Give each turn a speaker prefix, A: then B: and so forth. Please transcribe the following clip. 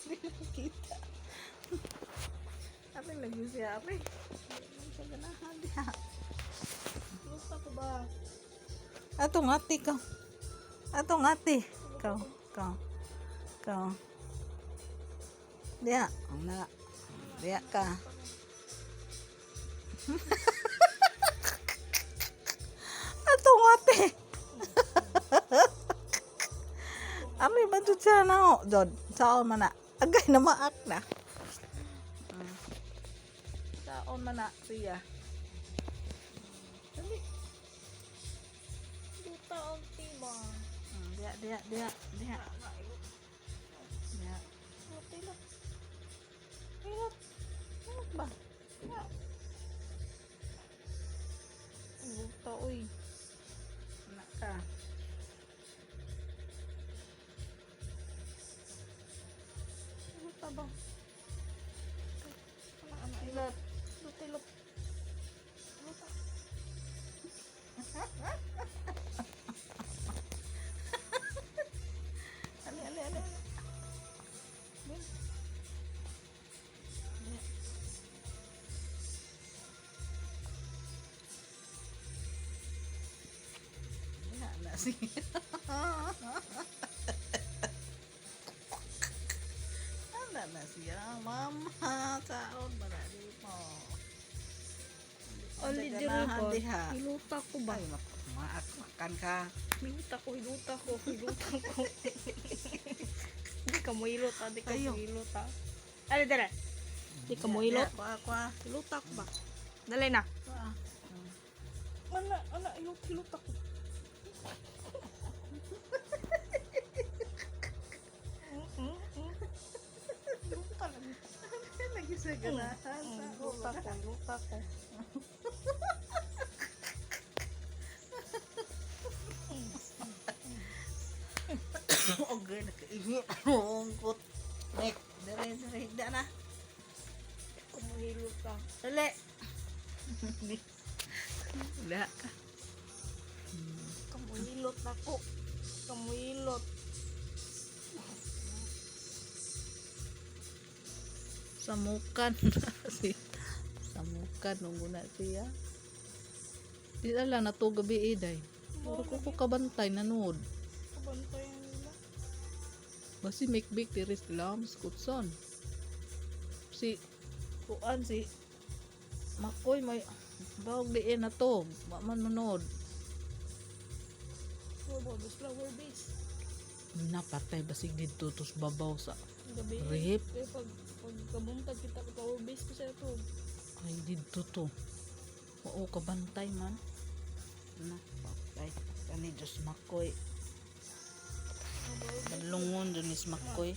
A: Hindi nakita. Apa lagi siya? Apa? Sa ganahan diha. Gusto ko ba? Atong ati ka. Atong ati. Kau. Dia, na. Dia ka. Atong ati. Ami ba to siya na? Jod, saon man na. Agay na maak na. Saon man na siya. Dali.
B: Duta og tiba.
A: Dia. Dia.
B: Tilot.
A: Ano ba?
B: Duta uy.
A: Anak ka.
B: Duta ba?
A: Tilot.
B: Dutilot. Duta.
A: Ali. Na siya. Na siya. Mama, saon ba na dito?
B: Only
A: Sa
B: diri
A: ganahan
B: ko.
A: diha.
B: Hiluta ko ba?
A: Ay, makan ka.
B: Hiluta ko. Di ka mo hilot, di ka
A: Ayo.
B: mo hilot ha. Ali dere. Di ka mo hilot.
A: Kwa.
B: Hiluta ko ba? Dali na.
A: Kwa.
B: Ana, hilot ako. Hiluta lang.
A: Lagi sa ganahan.
B: Hiluta ko.
A: Okay, nakainit. Ungkot. Nek, dire, higda na.
B: Kumuhilot ka.
A: Dali. Wala ka.
B: Kamuhilot ako. Kamuhilot.
A: Samukan. Samukan nung guna siya. Di ala na to gabi day. Puro ko kabantay nanood.
B: Kabantayan nila.
A: Basi make big tiris lam skutson. Si kuan si Makoy may bawag diin na to. Wa man nunod.
B: Flower base.
A: Napatay basig dito tos babaw sa
B: Gabi.
A: rip.
B: Kaya pag kabuntag kita ka flower base pa siya to.
A: Ay dito to. Oo kabantay man. Na patay. Kani Diyos Makoy. Balungon dun is Makoy.